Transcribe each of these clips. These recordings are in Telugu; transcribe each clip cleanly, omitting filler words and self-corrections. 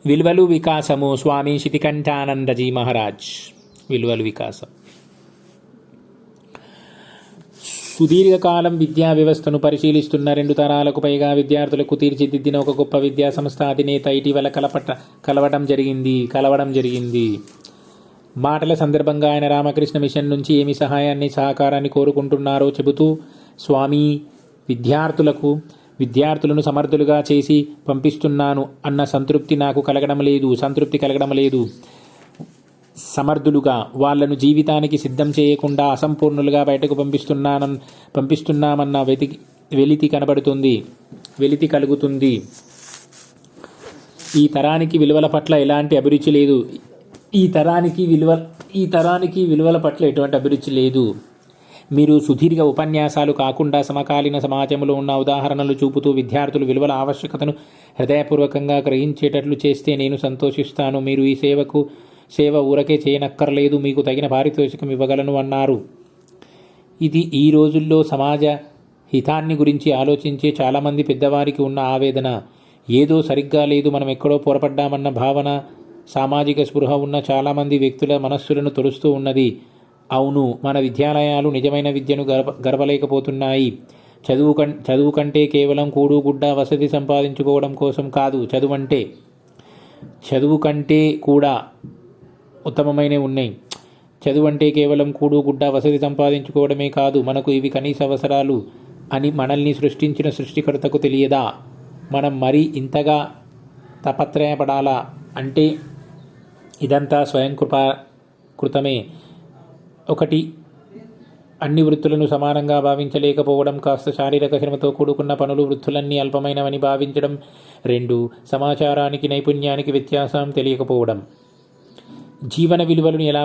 విలువలు వికాసము. స్వామి శితికంఠానందజీ మహారాజ్. విలువలు వికాసం. సుదీర్ఘకాలం విద్యా వ్యవస్థను పరిశీలిస్తున్న 2 తరాలకు పైగా విద్యార్థులకు తీర్చిదిద్దిన ఒక గొప్ప విద్యా సంస్థ అధినేత ఇటీవల కలవడం జరిగింది. మాటల సందర్భంగా ఆయన రామకృష్ణ మిషన్ నుంచి ఏమి సహాయాన్ని సహకారాన్ని కోరుకుంటున్నారో చెబుతూ, స్వామి విద్యార్థులను సమర్థులుగా చేసి పంపిస్తున్నాను అన్న సంతృప్తి కలగడం లేదు. సమర్థులుగా వాళ్లను జీవితానికి సిద్ధం చేయకుండా అసంపూర్ణులుగా బయటకు పంపిస్తున్నామన్న వెలితి కలుగుతుంది. ఈ తరానికి విలువల పట్ల ఎలాంటి అభిరుచి లేదు. ఈ తరానికి విలువల పట్ల ఎటువంటి అభిరుచి లేదు. మీరు సుదీర్ఘ ఉపన్యాసాలు కాకుండా సమకాలీన సమాజంలో ఉన్న ఉదాహరణలు చూపుతూ విద్యార్థులు విలువల ఆవశ్యకతను హృదయపూర్వకంగా గ్రహించేటట్లు చేస్తే నేను సంతోషిస్తాను. మీరు ఈ సేవ ఊరకే చేయనక్కర్లేదు, మీకు తగిన పారితోషికం ఇవ్వగలను అన్నారు. ఇది ఈ రోజుల్లో సమాజ హితాన్ని గురించి ఆలోచించే చాలామంది పెద్దవారికి ఉన్న ఆవేదన. ఏదో సరిగ్గా లేదు, మనం ఎక్కడో పొరపడ్డామన్న భావన సామాజిక స్పృహ ఉన్న చాలామంది వ్యక్తుల మనస్సులను తొలుస్తూ ఉన్నది. అవును, మన విద్యాలయాలు నిజమైన విద్యను గర్వలేకపోతున్నాయి. చదువు కంటే కేవలం కూడు గుడ్డ వసతి సంపాదించుకోవడం కోసం కాదు. చదువు కంటే కూడా ఉత్తమమైనవి ఉన్నాయి. చదువు అంటే కేవలం కూడు గుడ్డ వసతి సంపాదించుకోవడమే కాదు, మనకు ఇవి కనీస అవసరాలు అని మనల్ని సృష్టించిన సృష్టికర్తకు తెలియదా? మనం మరీ ఇంతగా తాపత్రయపడాలా? అంటే ఇదంతా స్వయం కృతమే. ఒకటి, అన్ని వృత్తులను సమానంగా భావించలేకపోవడం, కాస్త శారీరక శ్రమతో కూడుకున్న పనులు వృత్తులన్నీ అల్పమైనవని భావించడం. 2, సమాచారానికి నైపుణ్యానికి వ్యత్యాసం తెలియకపోవడం. జీవన విలువలను ఎలా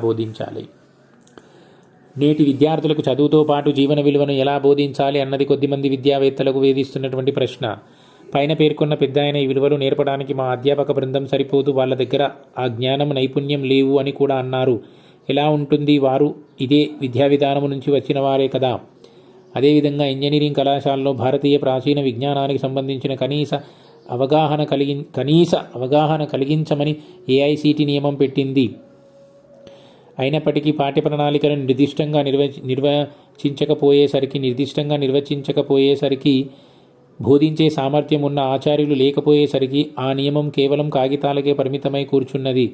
బోధించాలి? నేటి విద్యార్థులకు చదువుతో పాటు జీవన విలువను ఎలా బోధించాలి అన్నది కొద్దిమంది విద్యావేత్తలకు వేధిస్తున్నటువంటి ప్రశ్న. పైన పేర్కొన్న పెద్దాయన ఈ విలువలు నేర్పడానికి మా అధ్యాపక బృందం సరిపోదు, వాళ్ళ దగ్గర ఆ జ్ఞానం నైపుణ్యం లేవు అని కూడా అన్నారు. ఎలా ఉంటుంది? వారు ఇదే విద్యా విధానము నుంచి వచ్చిన వారే కదా. అదేవిధంగా ఇంజనీరింగ్ కళాశాలలో భారతీయ ప్రాచీన విజ్ఞానానికి సంబంధించిన కనీస అవగాహన కలిగించమని ఏఐసిటి నియమం పెట్టింది. అయినప్పటికీ పాఠ్య ప్రణాళికలను నిర్దిష్టంగా నిర్వచించకపోయేసరికి బోధించే సామర్థ్యం ఉన్న ఆచార్యులు లేకపోయేసరికి ఆ నియమం కేవలం కాగితాలకే పరిమితమై కూర్చున్నది.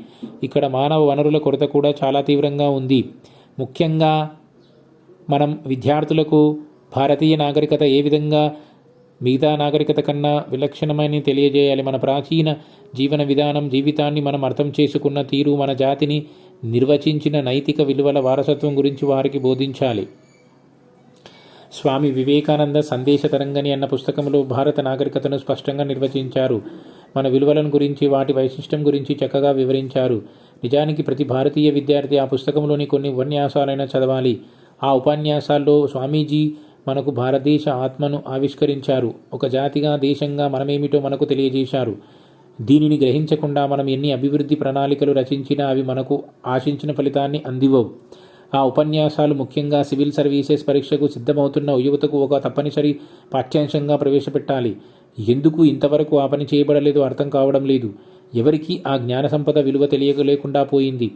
ఇక్కడ మానవ వనరుల కొరత కూడా చాలా తీవ్రంగా ఉంది. ముఖ్యంగా మనం విద్యార్థులకు భారతీయ నాగరికత ఏ విధంగా మిగతా నాగరికత కన్నా విలక్షణమని తెలియజేయాలి. మన ప్రాచీన జీవన విధానం, జీవితాన్ని మనం అర్థం చేసుకున్న తీరు, మన జాతిని నిర్వచించిన నైతిక విలువల వారసత్వం గురించి వారికి బోధించాలి. స్వామి వివేకానంద సందేశ తరంగని అన్న పుస్తకంలో భారత నాగరికతను స్పష్టంగా నిర్వచించారు. మన విలువలను గురించి, వాటి వైశిష్టం గురించి చక్కగా వివరించారు. నిజానికి ప్రతి భారతీయ విద్యార్థి ఆ పుస్తకంలోని కొన్ని ఉపన్యాసాలైనా చదవాలి. ఆ ఉపన్యాసాల్లో స్వామీజీ మనకు భారతదేశ ఆత్మను ఆవిష్కరించారు. ఒక జాతిగా, దేశంగా మనమేమిటో మనకు తెలియజేశారు. దీనిని గ్రహించకుండా మనం ఎన్ని అభివృద్ధి ప్రణాళికలు రచించినా అవి మనకు ఆశించిన ఫలితాన్ని అందివ్వవు. ఆ ఉపన్యాసాలు ముఖ్యంగా సివిల్ సర్వీసెస్ పరీక్షకు సిద్ధమవుతున్న యువతకు ఒక తప్పనిసరి పాఠ్యాంశంగా ప్రవేశపెట్టాలి. ఎందుకు ఇంతవరకు ఆ పని చేయబడలేదో అర్థం కావడం లేదు. ఎవరికీ ఆ జ్ఞాన సంపద విలువ తెలియలేకుండా పోయింది.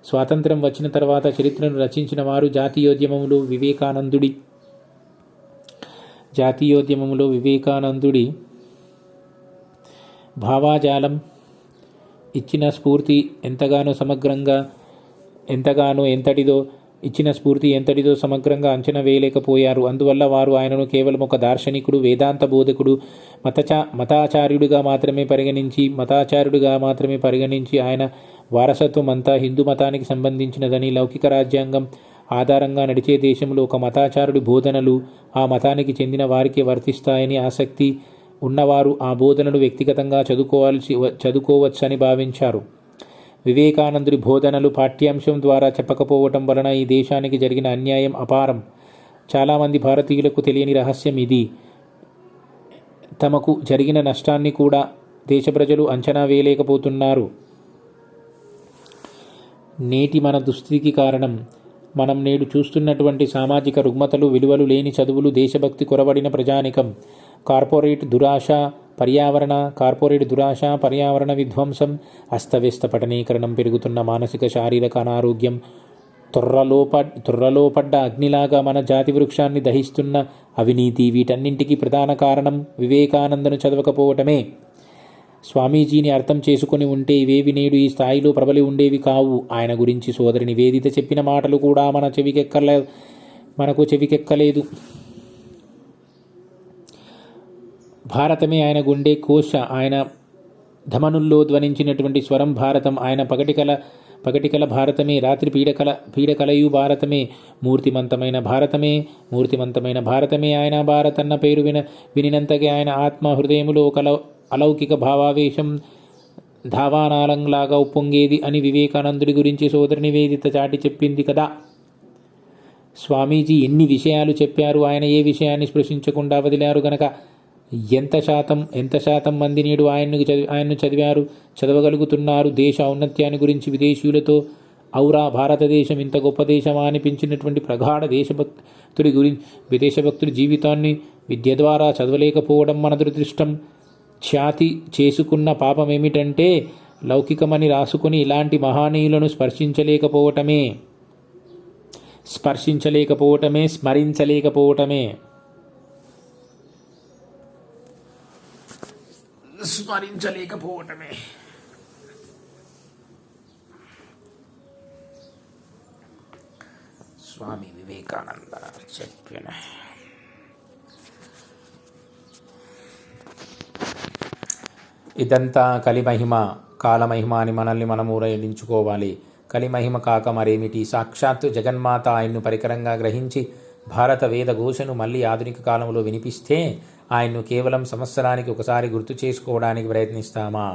స్వాతంత్ర్యం వచ్చిన తర్వాత చరిత్రను రచించిన వారు జాతీయోద్యమంలో వివేకానందుడి భావాజాలం ఇచ్చిన స్ఫూర్తి ఎంతటిదో సమగ్రంగా అంచనా వేయలేకపోయారు. అందువల్ల వారు ఆయనను కేవలం ఒక దార్శనికుడు, వేదాంత బోధకుడు, మతాచార్యుడిగా మాత్రమే పరిగణించి ఆయన వారసత్వం అంతా హిందూ మతానికి సంబంధించినదని, లౌకిక రాజ్యాంగం ఆధారంగా నడిచే దేశంలో ఒక మతాచారుడి బోధనలు ఆ మతానికి చెందిన వారికి వర్తిస్తాయని ఆసక్తి ఉన్నవారు ఆ బోధనలు వ్యక్తిగతంగా చదువుకోవచ్చని భావించారు. వివేకానందుడి బోధనలు పాఠ్యాంశం ద్వారా చెప్పకపోవటం వలన ఈ దేశానికి జరిగిన అన్యాయం అపారం. చాలామంది భారతీయులకు తెలియని రహస్యం ఇది. తమకు జరిగిన నష్టాన్ని కూడా దేశ ప్రజలు అంచనా వేయలేకపోతున్నారు. నేటి మన దుస్థితికి కారణం మనం నేడు చూస్తున్నటువంటి సామాజిక రుగ్మతలు, విలువలు లేని చదువులు, దేశభక్తి కొరవడిన ప్రజానికం, కార్పొరేట్ దురాశ, పర్యావరణ కార్పొరేట్ దురాశ, పర్యావరణ విధ్వంసం, అస్తవ్యస్త పట్టణీకరణం, పెరుగుతున్న మానసిక శారీరక అనారోగ్యం, త్వరలో పడ్డ అగ్నిలాగా మన జాతి వృక్షాన్ని దహిస్తున్న అవినీతి, వీటన్నింటికీ ప్రధాన కారణం వివేకానందను చదవకపోవటమే. స్వామీజీని అర్థం చేసుకుని ఉంటే ఇవేవి నేడు ఈ స్థాయిలో ప్రబలి ఉండేవి కావు. ఆయన గురించి సోదరి నివేదిత చెప్పిన మాటలు కూడా మనకు చెవికెక్కలేదు. భారతమే ఆయన గుండె కోశ, ఆయన ధమనుల్లో ధ్వనించినటువంటి స్వరం భారతం, ఆయన పగటికల భారతమే, రాత్రి పీడకలయు భారతమే, మూర్తిమంతమైన భారతమే ఆయన. భారతన్న పేరు వినినంతగా ఆయన ఆత్మ హృదయములో ఒక అలౌకిక భావావేశం ధావానాలంలాగా ఉప్పొంగేది అని వివేకానందుడి గురించి సోదరి నివేదిత చాటి చెప్పింది కదా. స్వామీజీ ఎన్ని విషయాలు చెప్పారు, ఆయన ఏ విషయాన్ని స్పృశించకుండా వదిలారు గనక ఎంత శాతం మంది నేడు ఆయన్ను చదవగలుగుతున్నారు. దేశ ఔన్నత్యాన్ని గురించి విదేశీయులతో ఔరా భారతదేశం ఇంత గొప్ప దేశమా అనిపించినటువంటి ప్రగాఢ దేశభక్తుడి జీవితాన్ని విద్య ద్వారా చదవలేకపోవడం మన దురదృష్టం. ఖ్యాతి చేసుకున్న పాపం ఏమిటంటే లౌకికమని రాసుకుని ఇలాంటి మహానీయులను స్మరించలేకపోవటమే. స్వామి వివేకానంద చెప్పిన ఇదంతా కలిమహిమ, కాలమహిమ అని మనల్ని మనం ఊరడించుకోవాలి. కలిమహిమ కాక మరేమిటి? సాక్షాత్తు జగన్మాత ఆయన్ను పరికరంగా గ్రహించి భారత వేద ఘోషను మళ్ళీ ఆధునిక కాలంలో వినిపిస్తే ఆయన్ను కేవలం సంవత్సరానికి ఒకసారి గుర్తు చేసుకోవడానికి ప్రయత్నిస్తామా?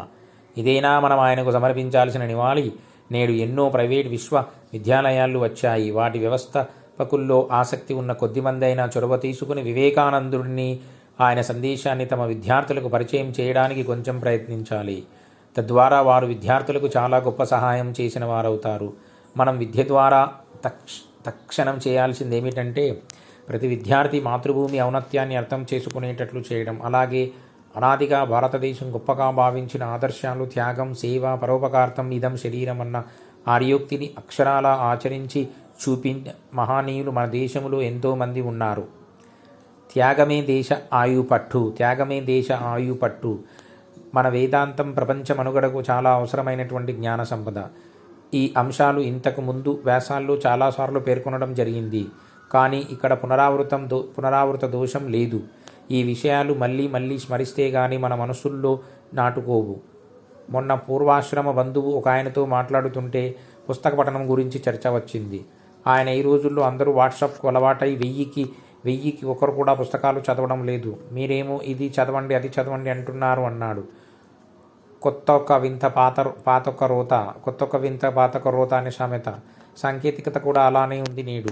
ఇదేనా మనం ఆయనకు సమర్పించాల్సిన నివాళి? నేడు ఎన్నో ప్రైవేట్ విశ్వవిద్యాలయాలు వచ్చాయి. వాటి వ్యవస్థాపకుల్లో ఆసక్తి ఉన్న కొద్దిమందైనా చొరవ తీసుకుని వివేకానందుడిని, ఆయన సందేశాన్ని తమ విద్యార్థులకు పరిచయం చేయడానికి కొంచెం ప్రయత్నించాలి. తద్వారా వారు విద్యార్థులకు చాలా గొప్ప సహాయం చేసిన వారవుతారు. మనం విద్య ద్వారా తక్షణం చేయాల్సింది ఏమిటంటే ప్రతి విద్యార్థి మాతృభూమి ఔన్నత్యాన్ని అర్థం చేసుకునేటట్లు చేయడం. అలాగే అనాదిగా భారతదేశం గొప్పగా భావించిన ఆదర్శాలు త్యాగం, సేవ, పరోపకార్థం, ఇదం శరీరం అన్న ఆర్యోక్తిని అక్షరాలా ఆచరించి చూపిన మహానీయులు మన దేశంలో ఎంతోమంది ఉన్నారు. త్యాగమే దేశ ఆయుపట్టు. మన వేదాంతం ప్రపంచ మనుగడకు చాలా అవసరమైనటువంటి జ్ఞాన సంపద. ఈ అంశాలు ఇంతకు ముందు వ్యాసాల్లో చాలాసార్లు పేర్కొనడం జరిగింది. కానీ ఇక్కడ పునరావృత దోషం లేదు. ఈ విషయాలు మళ్ళీ స్మరిస్తే గానీ మన మనసుల్లో నాటుకోవు. మొన్న పూర్వాశ్రమ బంధువు ఒక ఆయనతో మాట్లాడుతుంటే పుస్తక పఠనం గురించి చర్చ వచ్చింది. ఆయన ఈ రోజుల్లో అందరూ వాట్సాప్కు అలవాటై వెయ్యికి ఒకరు కూడా పుస్తకాలు చదవడం లేదు. మీరేమో ఇది చదవండి అది చదవండి అంటున్నారు అన్నాడు. కొత్త ఒక వింత పాతొక రోత అనే సామెత. సాంకేతికత కూడా అలానే ఉంది నేడు.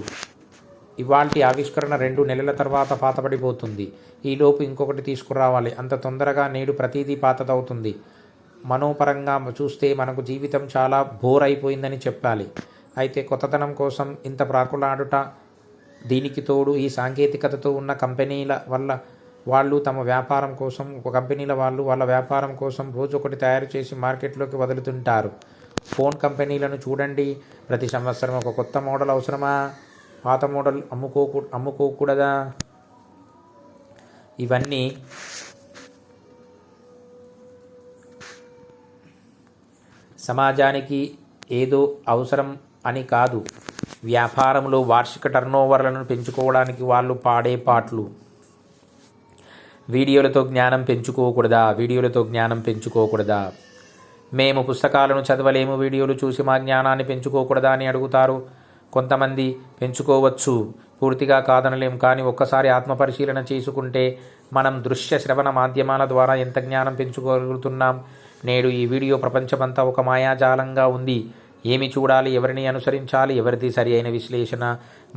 ఇవాల్టి ఆవిష్కరణ 2 నెలల తర్వాత పాతపడిపోతుంది. ఈలోపు ఇంకొకటి తీసుకురావాలి. అంత తొందరగా నేడు ప్రతిదీ పాతదవుతుంది. మనోపరంగా చూస్తే మనకు జీవితం చాలా బోర్ అయిపోయిందని చెప్పాలి. అయితే కొత్తదనం కోసం ఇంత ప్రాకులాడుట, దీనికి తోడు ఈ సాంకేతికతతో ఉన్న కంపెనీల వల్ల వాళ్ళు తమ వ్యాపారం కోసం వాళ్ళ వ్యాపారం కోసం రోజు ఒకటి తయారు చేసి మార్కెట్లోకి వదులుతుంటారు. ఫోన్ కంపెనీలను చూడండి. ప్రతి సంవత్సరం ఒక కొత్త మోడల్ అవసరమా? పాత మోడల్ అమ్ముకోకూడదా? ఇవన్నీ సమాజానికి ఏదో అవసరం అని కాదు. వ్యాపారంలో వార్షిక టర్నోవర్లను పెంచుకోవడానికి వాళ్ళు పాడే పాటలు. వీడియోలతో జ్ఞానం పెంచుకోకూడదా? మేము పుస్తకాలను చదవలేము, వీడియోలు చూసి మా జ్ఞానాన్ని పెంచుకోకూడదా అని అడుగుతారు. కొంతమంది పెంచుకోవచ్చు, పూర్తిగా కాదనలేం. కానీ ఒక్కసారి ఆత్మపరిశీలన చేసుకుంటే మనం దృశ్య శ్రవణ మాధ్యమాల ద్వారా ఎంత జ్ఞానం పెంచుకోగలుగుతున్నాం. నేడు ఈ వీడియో ప్రపంచమంతా ఒక మాయాజాలంగా ఉంది. ఏమి చూడాలి, ఎవరిని అనుసరించాలి, ఎవరిది సరి అయిన విశ్లేషణ,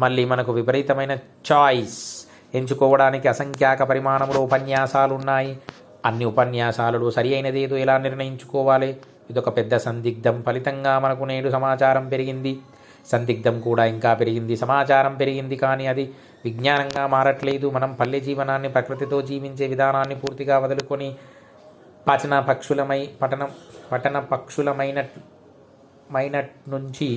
మళ్ళీ మనకు విపరీతమైన చాయిస్. ఎంచుకోవడానికి అసంఖ్యాక పరిమాణంలో ఉపన్యాసాలు ఉన్నాయి. అన్ని ఉపన్యాసాలలో సరి అయినదేదో ఎలా నిర్ణయించుకోవాలి? ఇదొక పెద్ద సందిగ్ధం. ఫలితంగా మనకు నేడు సమాచారం పెరిగింది, సందిగ్ధం కూడా ఇంకా పెరిగింది. సమాచారం పెరిగింది కానీ అది విజ్ఞానంగా మారట్లేదు. మనం పల్లె జీవనాన్ని, ప్రకృతితో జీవించే విధానాన్ని పూర్తిగా వదులుకొని పఠన పక్షులమైన నుంచి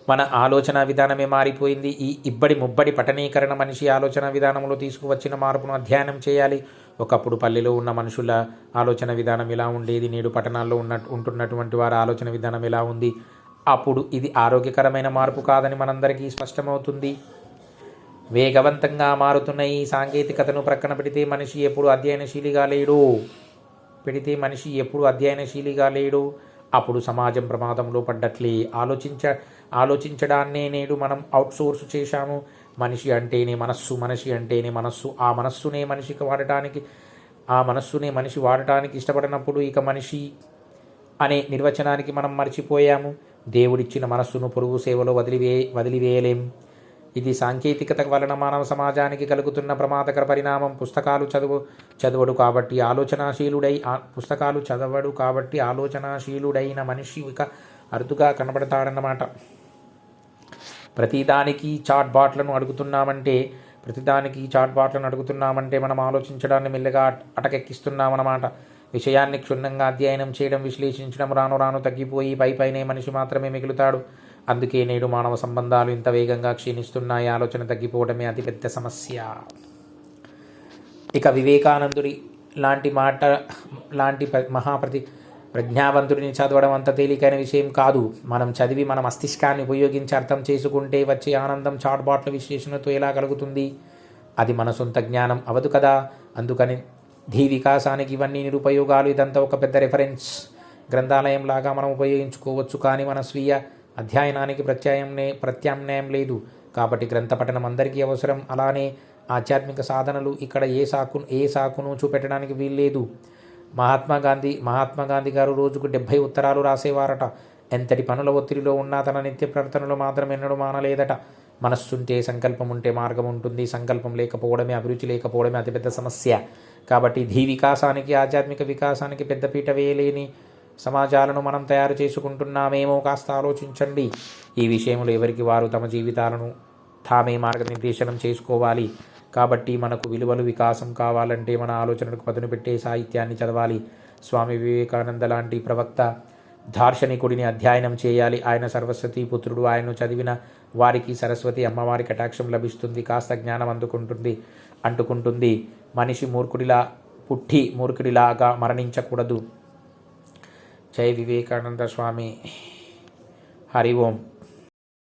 మన ఆలోచన విధానమే మారిపోయింది. ఈ ఇబ్బడి ముబ్బడి పఠనీకరణ మనిషి ఆలోచన విధానంలో తీసుకువచ్చిన మార్పును అధ్యయనం చేయాలి. ఒకప్పుడు పల్లెలో ఉన్న మనుషుల ఆలోచన విధానం ఎలా ఉండేది, నేడు పట్టణాల్లో ఉంటున్నటువంటి వారి ఆలోచన విధానం ఎలా ఉంది, అప్పుడు ఇది ఆరోగ్యకరమైన మార్పు కాదని మనందరికీ స్పష్టమవుతుంది. వేగవంతంగా మారుతున్న ఈ సాంకేతికతను ప్రక్కన పెడితే మనిషి ఎప్పుడు అధ్యయనశీలిగా లేడు. అప్పుడు సమాజం ప్రమాదంలో పడ్డట్లే. ఆలోచించడాన్నే నేడు మనం అవుట్సోర్స్ చేశాము. మనిషి అంటేనే మనస్సు, ఆ మనస్సునే మనిషి వాడటానికి ఇష్టపడినప్పుడు ఇక మనిషి అనే నిర్వచనానికి మనం మర్చిపోయాము. దేవుడిచ్చిన మనస్సును పొరుగు సేవలో వదిలివేయలేం. ఇది సాంకేతికత వలన మానవ సమాజానికి కలుగుతున్న ప్రమాదకర పరిణామం. పుస్తకాలు చదవడు కాబట్టి ఆలోచనాశీలుడైన మనిషి ఇక అరుదుగా కనబడతాడన్నమాట. ప్రతిదానికి చాట్ బాట్లను అడుగుతున్నామంటే మనం ఆలోచించడాన్ని మెల్లగా అటకెక్కిస్తున్నామన్నమాట. విషయాన్ని క్షుణ్ణంగా అధ్యయనం చేయడం, విశ్లేషించడం రాను రాను తగ్గిపోయి పైనే మనిషి మాత్రమే మిగులుతాడు. అందుకే నేడు మానవ సంబంధాలు ఇంత వేగంగా క్షీణిస్తున్నాయి. ఆలోచన తగ్గిపోవడమే అతిపెద్ద సమస్య. ఇక వివేకానందుడి లాంటి ప్రజ్ఞావంతుడిని చదవడం అంత తేలికైన విషయం కాదు. మనం చదివి మన మస్తిష్కాన్ని ఉపయోగించి అర్థం చేసుకుంటే వచ్చే ఆనందం చాట్బాట్ల విశ్లేషణతో ఎలా కలుగుతుంది? అది మన సొంత జ్ఞానం అవదు కదా. అందుకని ధీ వికాసానికి ఇవన్నీ నిరుపయోగాలు. ఇదంతా ఒక పెద్ద రెఫరెన్స్ గ్రంథాలయం లాగా మనం ఉపయోగించుకోవచ్చు, కానీ మన స్వీయ అధ్యయనానికి ప్రత్యామ్నాయం లేదు. కాబట్టి గ్రంథ పఠనం అందరికీ అవసరం. అలానే ఆధ్యాత్మిక సాధనలు ఇక్కడ ఏ సాకును చూపెట్టడానికి వీల్లేదు. మహాత్మా గాంధీ గారు రోజుకు 70 ఉత్తరాలు రాసేవారట. ఎంతటి పనుల ఒత్తిడిలో ఉన్నా తన నిత్య ప్రవర్తనలో మాత్రం ఎన్నడూ మానలేదట. మనస్సుంటే సంకల్పం ఉంటే మార్గం ఉంటుంది. సంకల్పం లేకపోవడమే, అభిరుచి లేకపోవడమే అతిపెద్ద సమస్య. కాబట్టి ధీ వికాసానికి, ఆధ్యాత్మిక వికాసానికి పెద్దపీట వేయలేని సమాజాలను మనం తయారు చేసుకుంటున్నామేమో కాస్త ఆలోచించండి. ఈ విషయంలో ఎవరికి వారు తమ జీవితాలను తామే మార్గనిర్దేశనం చేసుకోవాలి. కాబట్టి మనకు విలువలు వికాసం కావాలంటే మన ఆలోచనలకు పదును పెట్టే సాహిత్యాన్ని చదవాలి. స్వామి వివేకానంద లాంటి ప్రవక్త, దార్శనికుడిని అధ్యయనం చేయాలి. ఆయన సరస్వతి పుత్రుడు. ఆయన్ను చదివిన వారికి సరస్వతి అమ్మవారి కటాక్షం లభిస్తుంది. కాస్త జ్ఞానం అంటుకుంటుంది. మనిషి మూర్ఖుడిలాగా మరణించకూడదు. జై వివేకానంద స్వామి. హరి ఓం.